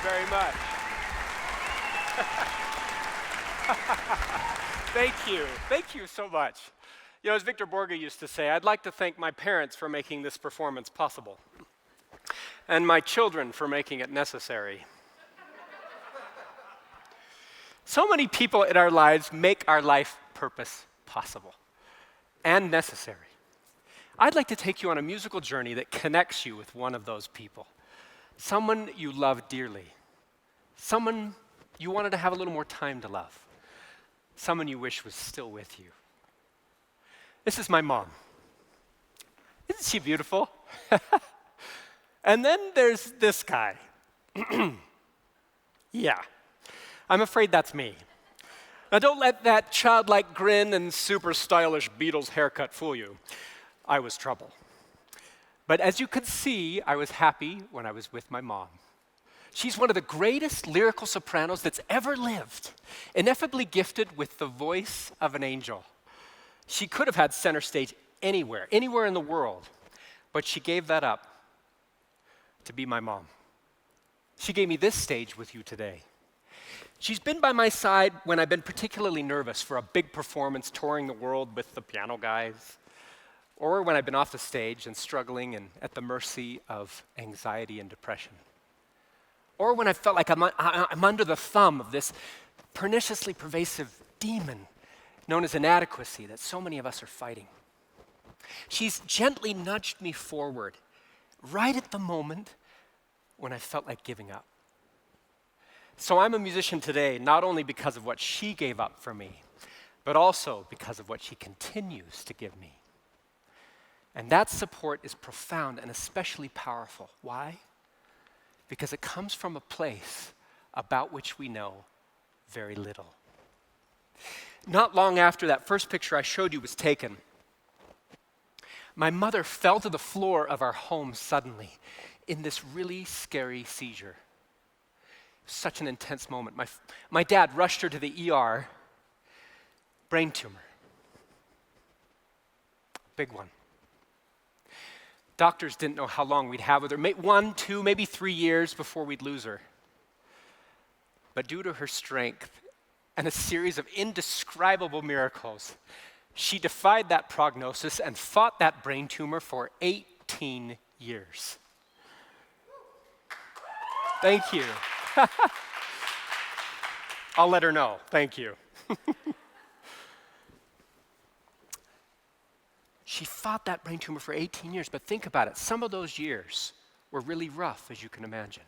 very much. Thank you. Thank you so much. You know, as Victor Borge used to say, I'd like to thank my parents for making this performance possible, and my children for making it necessary. So many people in our lives make our life purpose possible and necessary. I'd like to take you on a musical journey that connects you with one of those people. Someone you love dearly. Someone you wanted to have a little more time to love. Someone you wish was still with you. This is my mom. Isn't she beautiful? And then there's this guy. Yeah, I'm afraid that's me. Now don't let that childlike grin and super stylish Beatles haircut fool you. I was trouble. But as you could see, I was happy when I was with my mom. She's one of the greatest lyrical sopranos that's ever lived, ineffably gifted with the voice of an angel. She could have had center stage anywhere in the world, but she gave that up to be my mom. She gave me this stage with you today. She's been by my side when I've been particularly nervous for a big performance touring the world with the piano guys, or when I've been off the stage and struggling and at the mercy of anxiety and depression. Or when I felt like I'm under the thumb of this perniciously pervasive demon known as inadequacy that so many of us are fighting. She's gently nudged me forward right at the moment when I felt like giving up. So I'm a musician today, not only because of what she gave up for me, but also because of what she continues to give me. And that support is profound and especially powerful. Why? Because it comes from a place about which we know very little. Not long after that first picture I showed you was taken, my mother fell to the floor of our home suddenly in this really scary seizure. Such an intense moment. My dad rushed her to the ER, brain tumor. Big one. Doctors didn't know how long we'd have with her. 1, 2, maybe 3 years before we'd lose her. But due to her strength and a series of indescribable miracles, she defied that prognosis and fought that brain tumor for 18 years. Thank you. I'll let her know. Thank you. She fought that brain tumor for 18 years, but think about it. Some of those years were really rough, as you can imagine.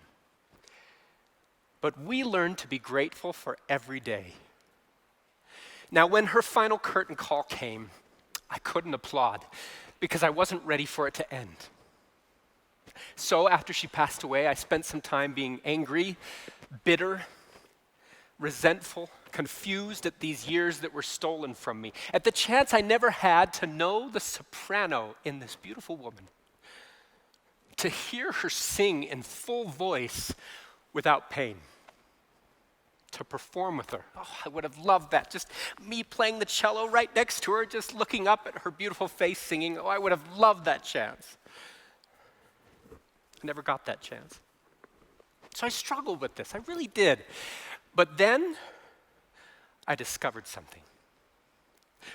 But we learned to be grateful for every day. Now, when her final curtain call came, I couldn't applaud because I wasn't ready for it to end. So after she passed away, I spent some time being angry, bitter, resentful, confused at these years that were stolen from me, at the chance I never had to know the soprano in this beautiful woman, to hear her sing in full voice without pain, to perform with her. Oh, I would have loved that. Just me playing the cello right next to her, just looking up at her beautiful face singing. Oh, I would have loved that chance. I never got that chance. So I struggled with this. I really did. But then I discovered something.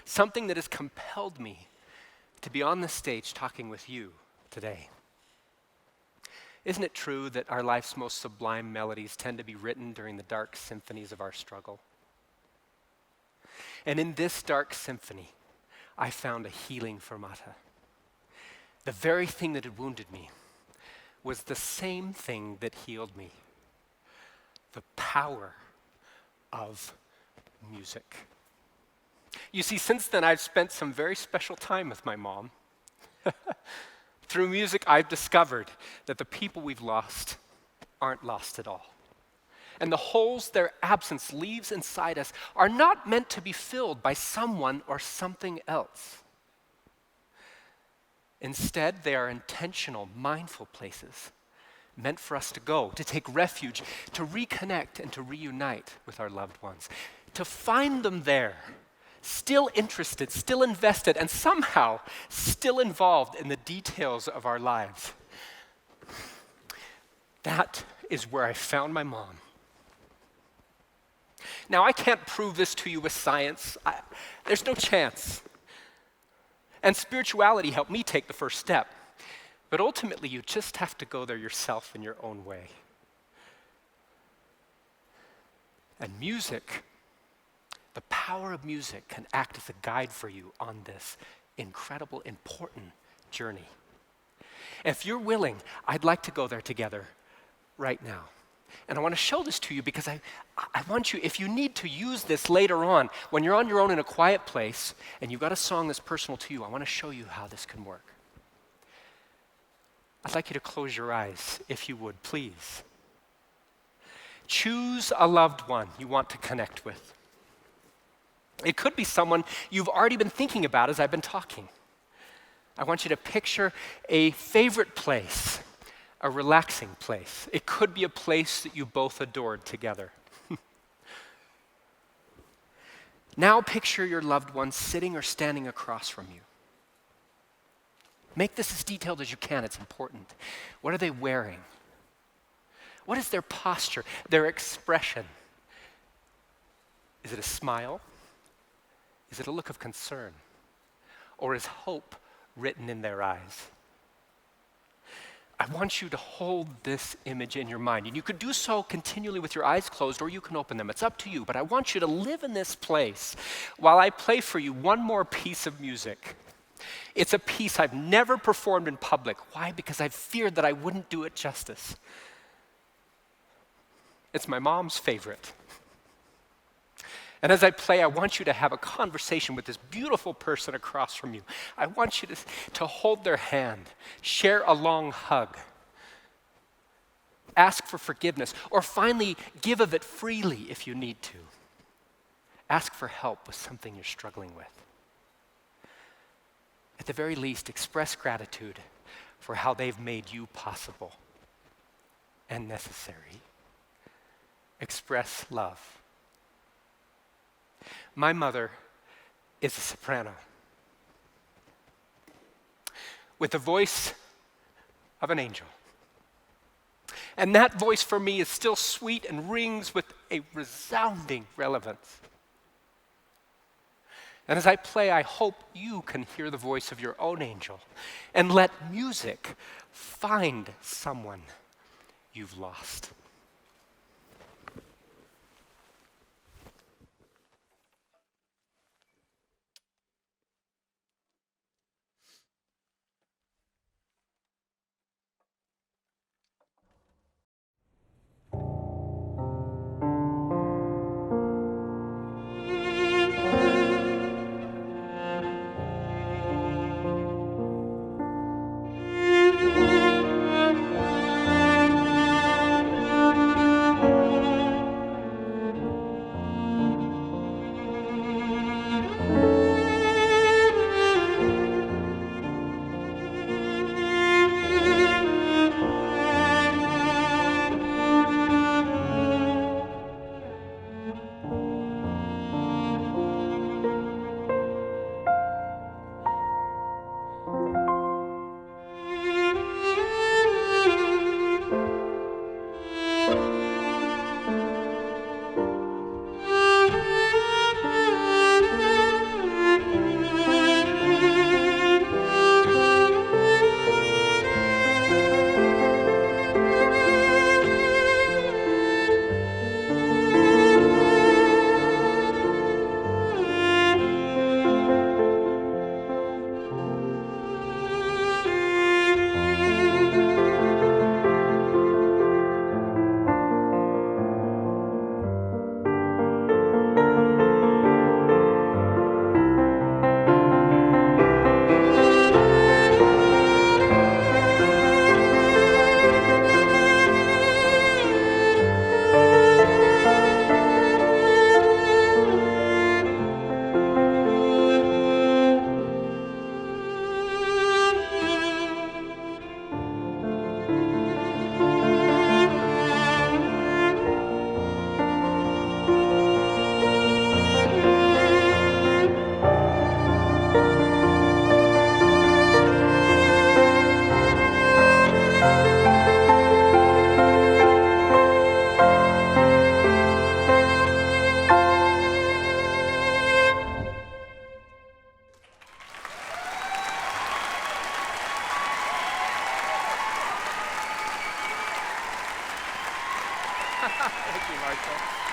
Something that has compelled me to be on the stage talking with you today. Isn't it true that our life's most sublime melodies tend to be written during the dark symphonies of our struggle? And in this dark symphony, I found a healing fermata. The very thing that had wounded me was the same thing that healed me. The power of music. You see, since then I've spent some very special time with my mom. Through music, I've discovered that the people we've lost aren't lost at all. And the holes their absence leaves inside us are not meant to be filled by someone or something else. Instead, they are intentional, mindful places meant for us to go, to take refuge, to reconnect and to reunite with our loved ones, to find them there, still interested, still invested, and somehow still involved in the details of our lives. That is where I found my mom. Now, I can't prove this to you with science. There's no chance. And spirituality helped me take the first step. But ultimately, you just have to go there yourself in your own way. And music, the power of music can act as a guide for you on this incredible, important journey. If you're willing, I'd like to go there together right now. And I want to show this to you because I want you, if you need to use this later on, when you're on your own in a quiet place and you've got a song that's personal to you, I want to show you how this can work. I'd like you to close your eyes, if you would, please. Choose a loved one you want to connect with. It could be someone you've already been thinking about as I've been talking. I want you to picture a favorite place, a relaxing place. It could be a place that you both adored together. Now picture your loved one sitting or standing across from you. Make this as detailed as you can, it's important. What are they wearing? What is their posture, their expression? Is it a smile? Is it a look of concern? Or is hope written in their eyes? I want you to hold this image in your mind. And you could do so continually with your eyes closed, or you can open them. It's up to you. But I want you to live in this place while I play for you one more piece of music. It's a piece I've never performed in public. Why? Because I feared that I wouldn't do it justice. It's my mom's favorite. And as I play, I want you to have a conversation with this beautiful person across from you. I want you to hold their hand, share a long hug, ask for forgiveness, or finally give of it freely if you need to. Ask for help with something you're struggling with. At the very least, express gratitude for how they've made you possible and necessary. Express love. My mother is a soprano with the voice of an angel. And that voice for me is still sweet and rings with a resounding relevance. And as I play, I hope you can hear the voice of your own angel and let music find someone you've lost. Thank you, Marshall.